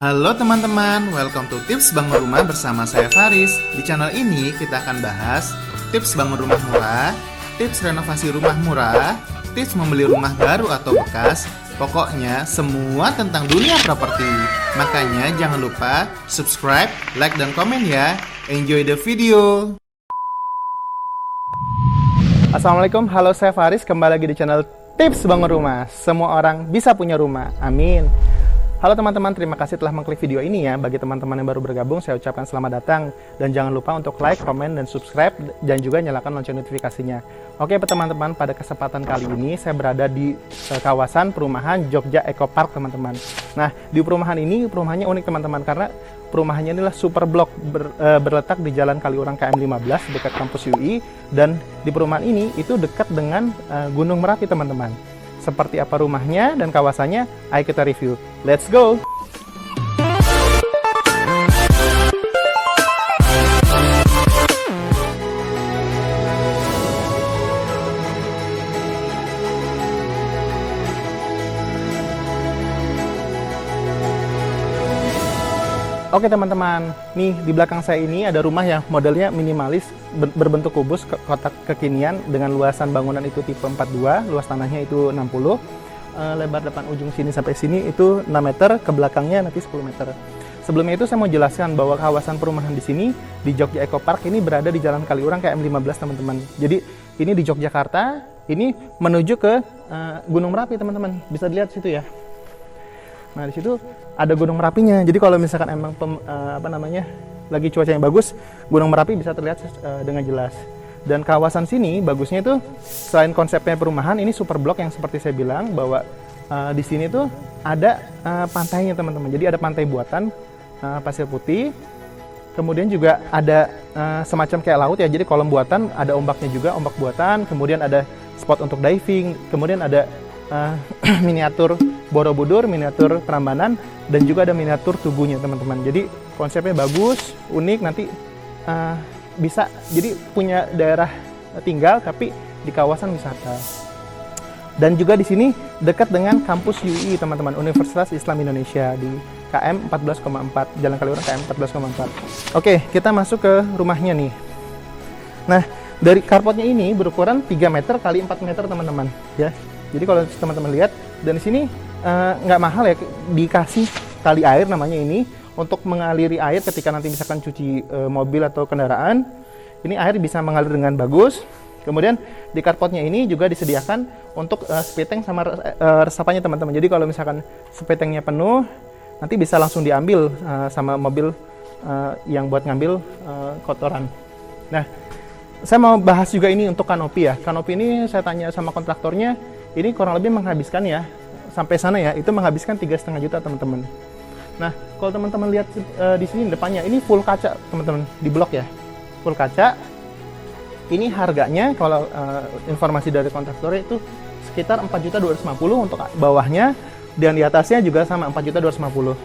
Halo teman-teman, welcome to Tips Bangun Rumah bersama saya Faris. Di channel ini kita akan bahas tips bangun rumah murah, tips renovasi rumah murah, tips membeli rumah baru atau bekas, pokoknya semua tentang dunia properti. Makanya jangan lupa subscribe, like, dan komen ya. Enjoy the video. Assalamualaikum, halo saya Faris, kembali lagi di channel Tips Bangun Rumah. Semua orang bisa punya rumah, amin. Halo teman-teman, terima kasih telah mengklik video ini ya. Bagi teman-teman yang baru bergabung, saya ucapkan selamat datang. Dan jangan lupa untuk like, komen, dan subscribe, dan juga nyalakan lonceng notifikasinya. Oke teman-teman, pada kesempatan kali ini saya berada di kawasan perumahan Jogja Eco Park teman-teman. Nah, di perumahan ini, perumahannya unik teman-teman, karena perumahannya inilah super blok berletak di Jalan Kaliurang KM 15 dekat kampus UI. Dan di perumahan ini itu dekat dengan Gunung Merapi teman-teman. Seperti apa rumahnya dan kawasannya, ayo kita review. Let's go! Oke teman-teman, nih di belakang saya ini ada rumah yang modelnya minimalis, berbentuk kubus, kotak kekinian dengan luasan bangunan itu tipe 42, luas tanahnya itu 60, lebar depan ujung sini sampai sini itu 6 meter, ke belakangnya nanti 10 meter. Sebelumnya itu saya mau jelaskan bahwa kawasan perumahan di sini, di Jogja Eco Park ini berada di Jalan Kaliurang KM 15 teman-teman. Jadi ini di Yogyakarta, ini menuju ke Gunung Merapi teman-teman, bisa dilihat situ ya. Nah, di situ ada Gunung Merapinya. Jadi kalau misalkan emang lagi cuaca yang bagus, Gunung Merapi bisa terlihat dengan jelas. Dan kawasan sini bagusnya itu selain konsepnya perumahan, ini super blok yang seperti saya bilang bahwa di sini tuh ada pantainya teman-teman. Jadi ada pantai buatan pasir putih. Kemudian juga ada semacam kayak laut ya. Jadi kolam buatan, ada ombaknya juga, ombak buatan. Kemudian ada spot untuk diving. Kemudian ada miniatur Borobudur, miniatur Prambanan, dan juga ada miniatur Tugunya teman-teman. Jadi konsepnya bagus, unik, nanti bisa jadi punya daerah tinggal tapi di kawasan wisata. Dan juga di sini dekat dengan kampus UI teman-teman, Universitas Islam Indonesia di KM 14,4, Jalan Kaliurang KM 14,4. Oke, kita masuk ke rumahnya nih. Nah, dari carportnya ini berukuran 3 meter kali 4 meter teman-teman ya. Jadi kalau teman-teman lihat, dan di sini nggak mahal ya, dikasih tali air namanya ini untuk mengaliri air ketika nanti misalkan cuci mobil atau kendaraan. Ini air bisa mengalir dengan bagus. Kemudian di carportnya ini juga disediakan untuk spiteng sama resapannya teman-teman. Jadi kalau misalkan spitengnya penuh, nanti bisa langsung diambil sama mobil yang buat ngambil kotoran. Nah, saya mau bahas juga ini untuk kanopi ya. Kanopi ini saya tanya sama kontraktornya, ini kurang lebih menghabiskan ya, sampai sana ya, itu menghabiskan 3,5 juta teman-teman. Nah, kalau teman-teman lihat di sini depannya, ini full kaca teman-teman, di blok ya, full kaca. Ini harganya kalau informasi dari kontraktornya itu sekitar 4.250.000 untuk bawahnya, dan di atasnya juga sama 4.250.000.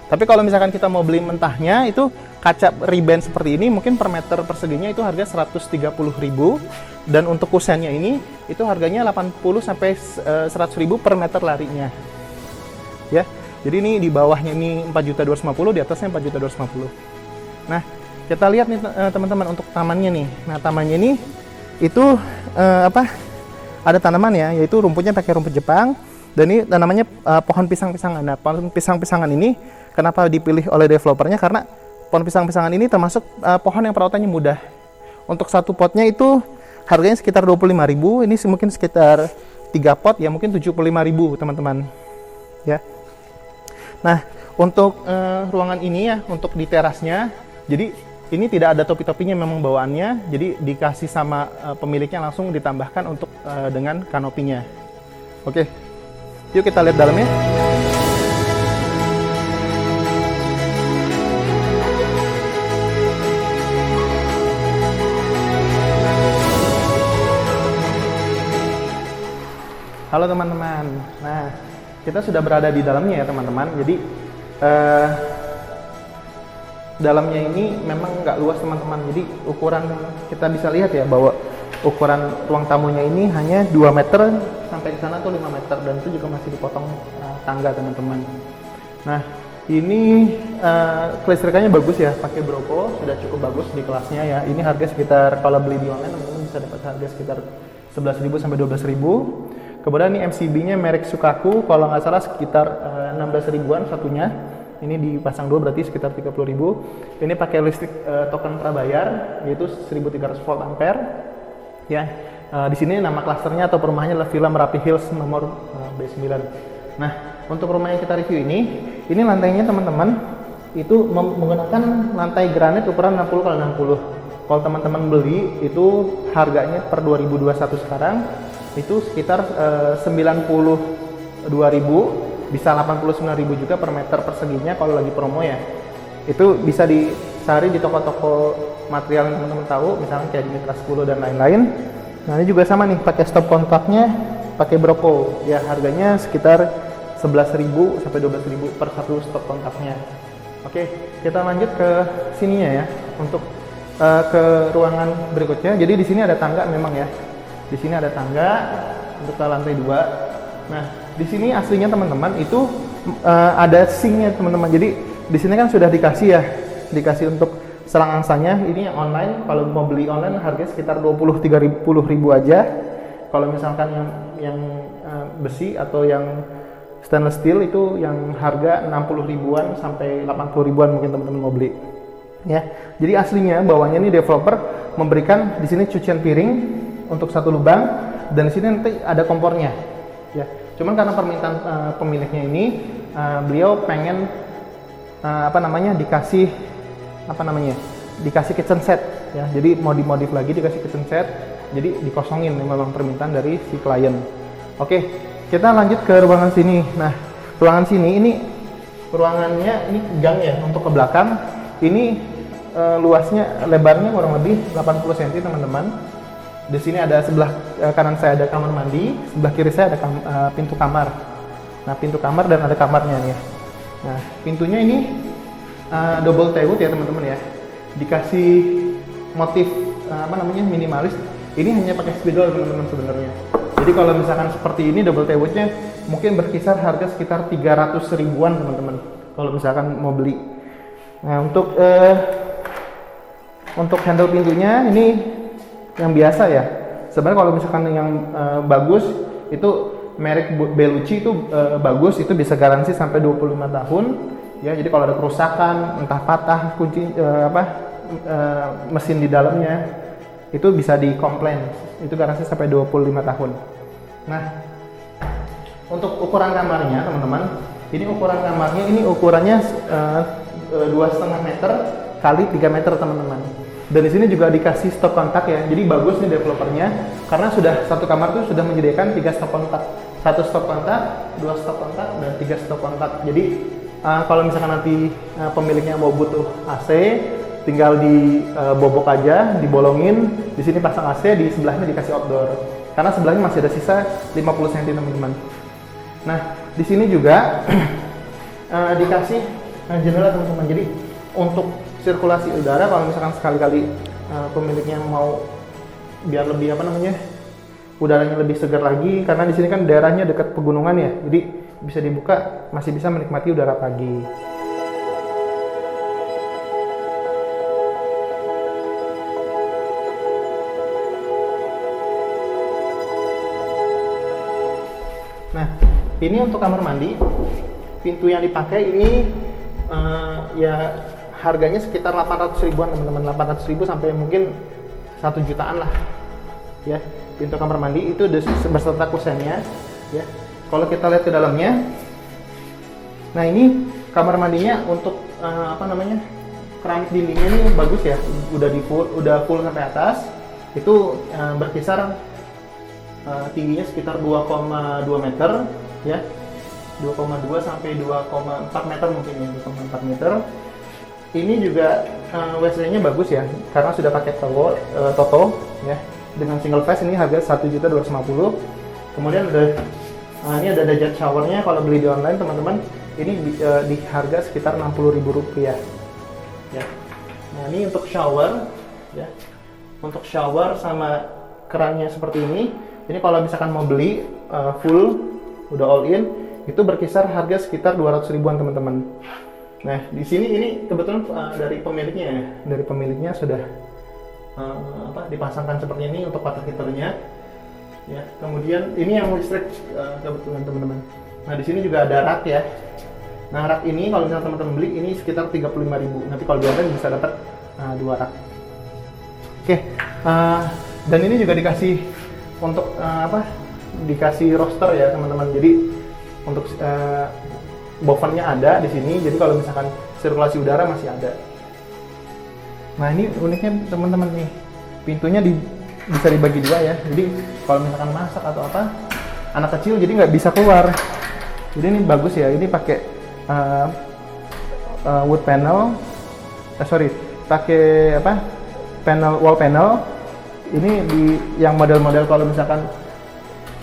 Tapi kalau misalkan kita mau beli mentahnya, itu kaca ribbon seperti ini mungkin per meter perseginya itu harga 130.000, dan untuk kusennya ini itu harganya 80 sampai 100.000 per meter larinya. Ya. Jadi ini di bawahnya ini 4.250.000, di atasnya 4.250.000. Nah, kita lihat nih teman-teman untuk tamannya nih. Nah, tamannya ini itu ada tanaman ya, yaitu rumputnya pakai rumput Jepang, dan ini namanya pohon pisang-pisangan. Nah, pohon pisang-pisangan ini kenapa dipilih oleh developernya? Karena pohon pisang-pisangan ini termasuk pohon yang perawatannya mudah. Untuk satu potnya itu harganya sekitar 25.000. Ini mungkin sekitar 3 pot ya, mungkin 75.000 teman-teman. Ya. Nah, untuk ruangan ini ya, untuk di terasnya, jadi ini tidak ada topi-topinya memang bawaannya. Jadi dikasih sama pemiliknya, langsung ditambahkan untuk dengan kanopinya. Oke. Yuk kita lihat dalamnya. Halo teman-teman. Nah, kita sudah berada di dalamnya ya teman-teman. Jadi dalamnya ini memang nggak luas teman-teman. Jadi ukuran kita bisa lihat ya bahwa ukuran ruang tamunya ini hanya 2 meter, sampai di sana tuh 5 meter, dan itu juga masih dipotong tangga teman-teman. Nah, Ini kelistrikannya bagus ya, pakai Broco, sudah cukup bagus di kelasnya ya. Ini harga sekitar, kalau beli di online teman-teman bisa dapat harga sekitar 11.000 sampai 12.000. Kemudian ini MCB-nya merek Sukaku, kalau nggak salah sekitar 16 ribuan satunya. Ini dipasang dua berarti sekitar 30.000. Ini pakai listrik token prabayar, yaitu 1300 volt ampere. Ya, di sini nama klasternya atau perumahannya adalah Villa Merapi Hills nomor B9. Nah, untuk rumah yang kita review ini lantainya teman-teman itu menggunakan lantai granit ukuran 60 x 60. Kalau teman-teman beli itu harganya per 2021 sekarang itu sekitar 92.000, bisa 89.000 juga per meter perseginya kalau lagi promo ya. Itu bisa dicari di toko-toko material yang teman-teman tahu, misalnya kayak di Mitra 10 dan lain-lain. Nah, ini juga sama nih, pakai stop kontaknya, pakai Broco. Ya, harganya sekitar 11.000 sampai 12.000 per satu stop kontaknya. Oke, kita lanjut ke sininya ya, untuk ke ruangan berikutnya. Jadi di sini ada tangga memang ya. Di sini ada tangga untuk ke lantai 2. Nah, di sini aslinya teman-teman itu ada sinknya teman-teman. Jadi di sini kan sudah dikasih untuk selang angsanya. Ini yang online, kalau mau beli online harganya sekitar 30.000 aja. Kalau misalkan yang besi atau yang stainless steel itu yang harga 60 ribuan sampai 80 ribuan mungkin teman-teman mau beli. Ya. Jadi aslinya bawahnya ini developer memberikan di sini cucian piring untuk satu lubang, dan di sini nanti ada kompornya. Ya. Cuman karena permintaan pemiliknya ini, beliau pengen dikasih kitchen set ya. Jadi mau dimodif lagi, dikasih kitchen set. Jadi dikosongin, memang permintaan dari si klien. Oke, kita lanjut ke ruangan sini. Nah, ruangan sini ini ruangannya ini gang ya untuk ke belakang. Ini luasnya, lebarnya kurang lebih 80 cm teman-teman. Di sini ada sebelah kanan saya ada kamar mandi, sebelah kiri saya ada pintu kamar. Nah, pintu kamar dan ada kamarnya nih. Nah, pintunya ini double T-wood ya teman-teman ya. Dikasih motif minimalis. Ini hanya pakai spidol teman-teman sebenarnya. Jadi kalau misalkan seperti ini double T-woodnya mungkin berkisar harga sekitar 300 ribuan teman-teman. Kalau misalkan mau beli. Nah, untuk handle pintunya ini yang biasa ya. Sebenarnya kalau misalkan yang bagus itu merek Bellucci itu bagus, itu bisa garansi sampai 25 tahun ya. Jadi kalau ada kerusakan, entah patah kunci mesin di dalamnya, itu bisa dikomplain. Itu garansi sampai 25 tahun. Nah, untuk ukuran kamarnya teman-teman, ini ukuran kamarnya ini ukurannya 2,5 meter kali 3 meter teman-teman. Dan di sini juga dikasih stop kontak ya. Jadi bagus nih developernya karena sudah satu kamar tuh sudah menyediakan 3 stop kontak. 1 stop kontak, 2 stop kontak, dan 3 stop kontak. Jadi kalau misalkan nanti pemiliknya mau butuh AC, tinggal dibobok aja, dibolongin. Di sini pasang AC, di sebelahnya dikasih outdoor. Karena sebelahnya masih ada sisa 50 cm teman-teman. Nah, di sini juga dikasih jendela teman-teman. Jadi untuk sirkulasi udara, kalau misalkan sekali-kali pemiliknya mau biar lebih udaranya lebih segar lagi, karena di sini kan daerahnya dekat pegunungan ya, jadi bisa dibuka, masih bisa menikmati udara pagi. Nah, ini untuk kamar mandi. Pintu yang dipakai ini ya harganya sekitar 800 ribuan teman-teman, 800 ribu sampai mungkin 1 jutaan lah ya. Pintu kamar mandi itu beserta kusennya ya. Kalau kita lihat ke dalamnya, nah ini kamar mandinya untuk keramik dindingnya ini bagus ya, udah full sampai atas. Itu berkisar tingginya sekitar 2,2 meter ya, 2,2 sampai 2,4 meter mungkin ya, 2,4 meter. Ini juga WC-nya bagus ya, karena sudah pakai Toto ya, dengan single phase. Ini harga 1.250.000. Kemudian ini ada jet showernya. Kalau beli di online teman-teman, ini di harga sekitar 60.000 rupiah ya. Nah, ini untuk shower ya, untuk shower sama kerannya seperti ini. Ini kalau misalkan mau beli full, udah all in, itu berkisar harga sekitar 200 ribuan teman-teman. Nah, di sini ini kebetulan dari pemiliknya ya, dari pemiliknya sudah dipasangkan seperti ini untuk water heaternya. Ya, kemudian ini yang listrik kebetulan teman-teman. Nah, di sini juga ada rak ya. Nah, rak ini kalau misalnya teman-teman beli ini sekitar 35.000. Nanti kalau di online bisa dapat 2 rak. Oke, dan ini juga dikasih untuk dikasih roster ya teman-teman. Jadi untuk buffernya ada di sini. Jadi kalau misalkan sirkulasi udara masih ada. Nah, ini uniknya teman-teman nih, pintunya bisa dibagi 2 ya. Jadi kalau misalkan masak atau apa, anak kecil jadi nggak bisa keluar. Jadi ini bagus ya. Ini pakai wood panel, pakai wall panel. Ini yang model-model kalau misalkan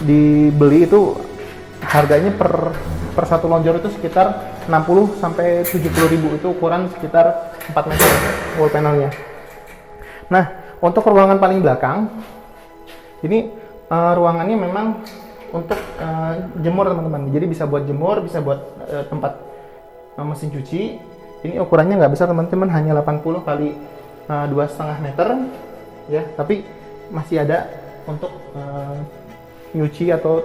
dibeli itu harganya per satu lonjor itu sekitar 60 sampai 70.000. Itu ukuran sekitar 4 meter wall panelnya. Nah, untuk ruangan paling belakang ini ruangannya memang untuk jemur teman-teman. Jadi bisa buat jemur, bisa buat tempat mesin cuci. Ini ukurannya nggak besar teman-teman, hanya 80 kali 2,5 meter ya, tapi masih ada untuk nyuci atau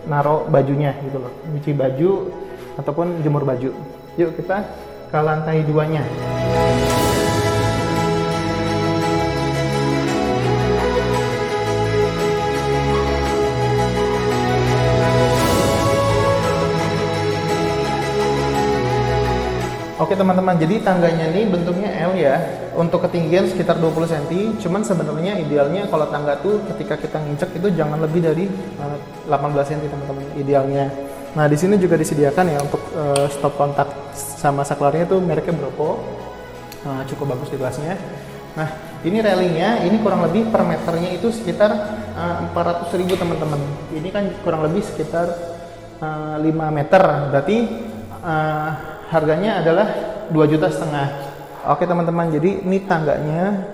naruh bajunya gitu loh, nyuci baju ataupun jemur baju. Yuk kita ke lantai 2-nya. Oke teman-teman, jadi tangganya ini bentuknya L ya, untuk ketinggian sekitar 20 cm. Cuman sebenarnya idealnya kalau tangga tuh ketika kita nginjek itu jangan lebih dari 18 cm teman-teman, idealnya. Nah, di sini juga disediakan ya untuk stop kontak sama saklarnya itu mereknya Broco, cukup bagus di kelasnya. Nah, ini railingnya, ini kurang lebih per meternya itu sekitar 400.000 teman-teman. Ini kan kurang lebih sekitar 5 meter, berarti harganya adalah 2,5 juta. Oke teman-teman, jadi ini tangganya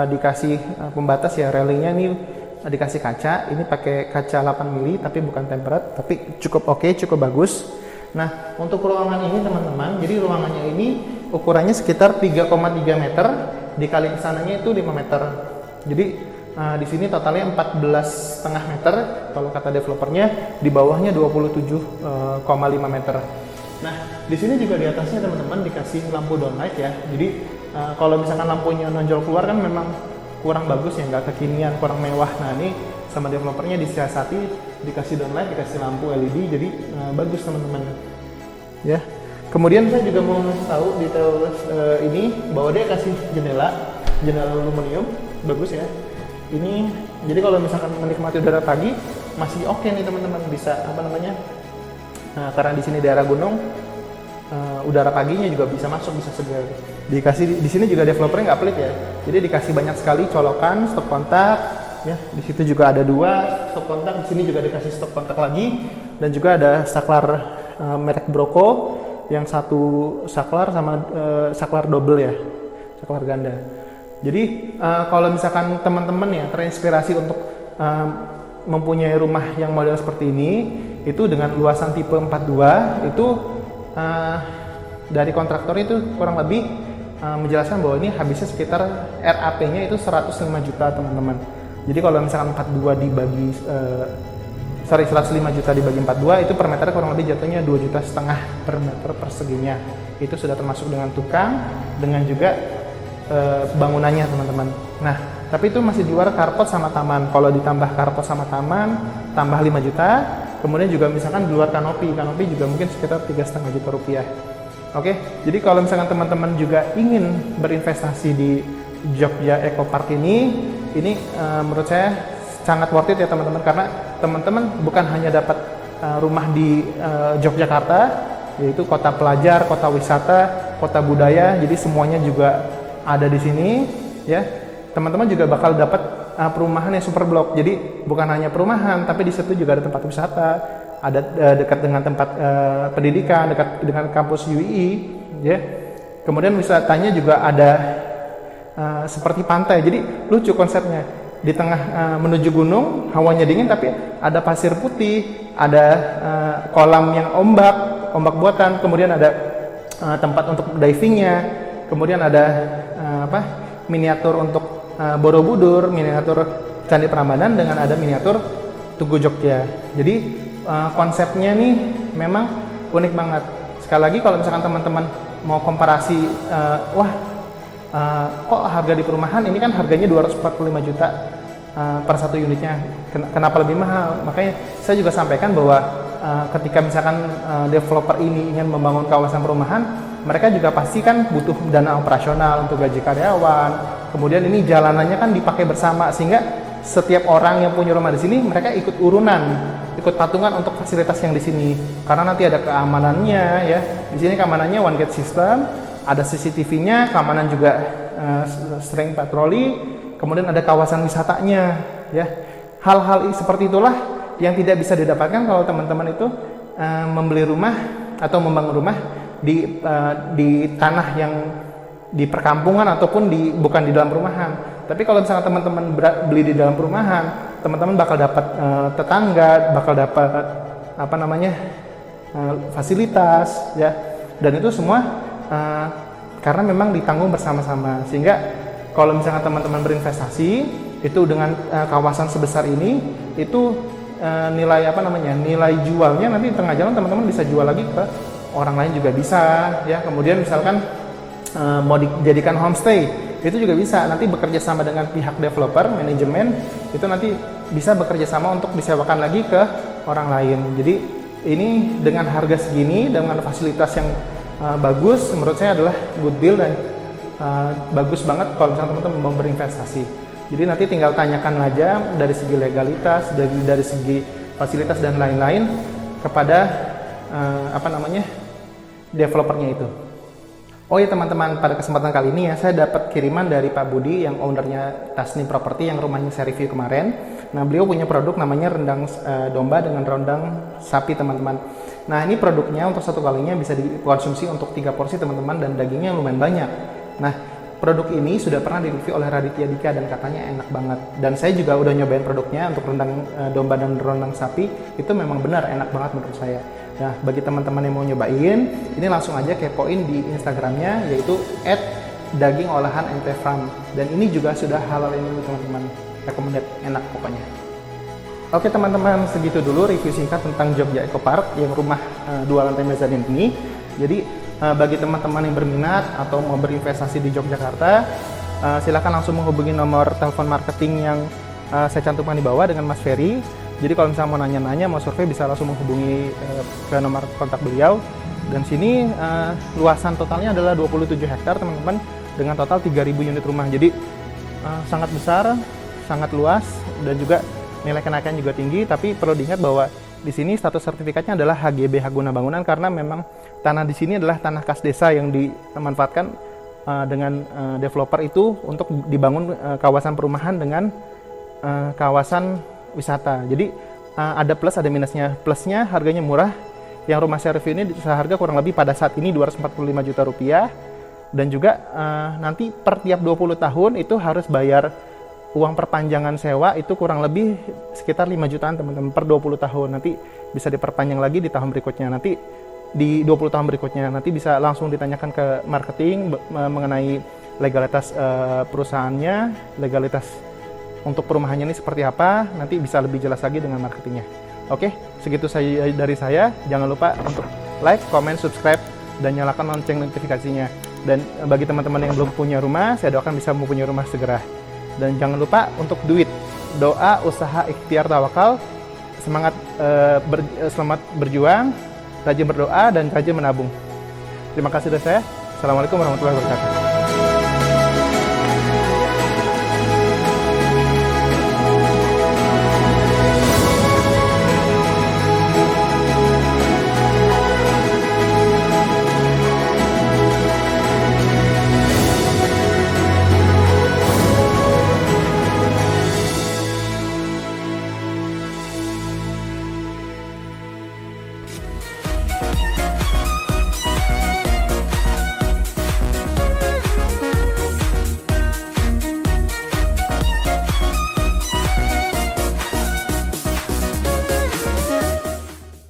dikasih pembatas ya, railingnya ini dikasih kaca. Ini pakai kaca 8 mili tapi bukan tempered, tapi cukup oke, cukup bagus. Nah, untuk ruangan ini teman-teman, jadi ruangannya ini ukurannya sekitar 3,3 meter dikali kesananya itu 5 meter. Jadi di sini totalnya 14,5 meter kalau kata developernya, di bawahnya 27,5 meter. Nah, di sini juga di atasnya teman-teman dikasih lampu downlight ya. Jadi kalau misalkan lampunya nonjol keluar kan memang kurang bagus ya, nggak kekinian, kurang mewah. Nah, ini sama developernya disiasati, dikasih downlight, dikasih lampu LED, jadi bagus teman-teman. Ya. Kemudian saya juga mau tahu detail ini bahwa dia kasih jendela aluminium, bagus ya. Ini jadi kalau misalkan menikmati udara pagi masih oke nih teman-teman, bisa Nah, karena di sini daerah gunung, udara paginya juga bisa masuk, bisa segar. Dikasih di sini juga developernya nggak pelit ya. Jadi dikasih banyak sekali colokan stop kontak, ya. Di situ juga ada 2 stop kontak. Di sini juga dikasih stop kontak lagi, dan juga ada saklar merek Broco, yang satu saklar sama saklar double ya, saklar ganda. Jadi kalau misalkan teman-teman ya terinspirasi untuk mempunyai rumah yang model seperti ini, itu dengan luasan tipe 42 itu dari kontraktor itu kurang lebih menjelaskan bahwa ini habisnya sekitar RAP-nya itu 105 juta teman-teman. Jadi kalau misalkan 42 dibagi 105 juta dibagi 42 itu per meter kurang lebih jatuhnya 2,5 juta per meter perseginya. Itu sudah termasuk dengan tukang, dengan juga bangunannya teman-teman. Nah, tapi itu masih di luar carport sama taman. Kalau ditambah carport sama taman, tambah 5 juta. Kemudian juga misalkan di luar kanopi juga mungkin sekitar 3,5 juta rupiah. Oke, jadi kalau misalkan teman-teman juga ingin berinvestasi di Jogja Eco Park ini menurut saya sangat worth it ya teman-teman, karena teman-teman bukan hanya dapat rumah di Yogyakarta, yaitu kota pelajar, kota wisata, kota budaya, jadi semuanya juga ada di sini ya. Teman-teman juga bakal dapat perumahan yang super blok. Jadi bukan hanya perumahan, tapi di situ juga ada tempat wisata, ada dekat dengan tempat pendidikan, dekat dengan kampus UI, ya. Kemudian wisatanya juga ada seperti pantai. Jadi lucu konsepnya. Di tengah menuju gunung, hawanya dingin tapi ada pasir putih, ada kolam yang ombak buatan, kemudian ada tempat untuk divingnya, kemudian ada miniatur untuk Borobudur, miniatur Candi Prambanan, dengan ada miniatur Tugu Jogja. Jadi konsepnya nih memang unik banget. Sekali lagi kalau misalkan teman-teman mau komparasi, kok harga di perumahan ini kan harganya 245 juta per satu unitnya, kenapa lebih mahal? Makanya saya juga sampaikan bahwa ketika misalkan developer ini ingin membangun kawasan perumahan, mereka juga pasti kan butuh dana operasional untuk gaji karyawan. Kemudian ini jalanannya kan dipakai bersama, sehingga setiap orang yang punya rumah di sini mereka ikut urunan, ikut patungan untuk fasilitas yang di sini. Karena nanti ada keamanannya ya. Di sini keamanannya one gate system, ada CCTV-nya, keamanan juga sering patroli. Kemudian ada kawasan wisatanya ya. Hal-hal seperti itulah yang tidak bisa didapatkan kalau teman-teman itu membeli rumah atau membangun rumah di tanah yang di perkampungan ataupun bukan di dalam perumahan. Tapi kalau misalnya teman-teman beli di dalam perumahan, teman-teman bakal dapat tetangga, bakal dapat fasilitas ya. Dan itu semua karena memang ditanggung bersama-sama, sehingga kalau misalnya teman-teman berinvestasi itu dengan kawasan sebesar ini, itu nilai jualnya nanti di tengah jalan teman-teman bisa jual lagi ke orang lain juga bisa ya. Kemudian misalkan mau dijadikan homestay, itu juga bisa nanti bekerja sama dengan pihak developer, manajemen, itu nanti bisa bekerja sama untuk disewakan lagi ke orang lain. Jadi ini dengan harga segini, dengan fasilitas yang bagus, menurut saya adalah good deal dan bagus banget kalau misalnya teman-teman mau berinvestasi. Jadi nanti tinggal tanyakan aja dari segi legalitas, dari segi fasilitas dan lain-lain kepada developernya itu. Oh ya teman-teman, pada kesempatan kali ini ya saya dapat kiriman dari Pak Budi yang ownernya Tasnim Property yang rumahnya saya review kemarin. Nah, beliau punya produk namanya rendang domba dengan rendang sapi teman-teman. Nah, ini produknya untuk satu kalinya bisa dikonsumsi untuk 3 porsi teman-teman, dan dagingnya lumayan banyak. Nah, produk ini sudah pernah direview oleh Raditya Dika dan katanya enak banget. Dan saya juga udah nyobain produknya untuk rendang domba dan rendang sapi, itu memang benar enak banget menurut saya. Nah, bagi teman-teman yang mau nyobain, ini langsung aja kepoin di Instagramnya, yaitu @dagingolahan_mt_farm. Dan ini juga sudah halal ini teman-teman, recommended, enak pokoknya. Oke teman-teman, segitu dulu review singkat tentang Jogja Eco Park yang rumah 2 lantai mezanin ini. Jadi bagi teman-teman yang berminat atau mau berinvestasi di Yogyakarta, silakan langsung menghubungi nomor telepon marketing yang saya cantumkan di bawah dengan Mas Ferry. Jadi kalau misalnya mau nanya-nanya, mau survei, bisa langsung menghubungi ke nomor kontak beliau. Dan sini luasan totalnya adalah 27 hektar teman-teman, dengan total 3.000 unit rumah. Jadi sangat besar, sangat luas, dan juga nilai kenaikan juga tinggi. Tapi perlu diingat bahwa di sini status sertifikatnya adalah HGB, hak guna bangunan, karena memang tanah di sini adalah tanah kas desa yang dimanfaatkan dengan developer itu untuk dibangun kawasan perumahan dengan kawasan wisata. Jadi ada plus ada minusnya. Plusnya harganya murah. Yang rumah saya review ini seharga kurang lebih pada saat ini 245 juta rupiah. Dan juga nanti per tiap 20 tahun itu harus bayar uang perpanjangan sewa, itu kurang lebih sekitar 5 jutaan teman-teman per 20 tahun. Nanti bisa diperpanjang lagi di tahun berikutnya. Nanti di 20 tahun berikutnya nanti bisa langsung ditanyakan ke marketing mengenai legalitas perusahaannya, legalitas untuk perumahannya ini seperti apa, nanti bisa lebih jelas lagi dengan marketingnya. Oke, segitu saja dari saya. Jangan lupa untuk like, comment, subscribe, dan nyalakan lonceng notifikasinya. Dan bagi teman-teman yang belum punya rumah, saya doakan bisa mempunyai rumah segera. Dan jangan lupa untuk duit, doa, usaha, ikhtiar, tawakal, semangat selamat berjuang, rajin berdoa, dan rajin menabung. Terima kasih dari saya. Assalamualaikum warahmatullahi wabarakatuh.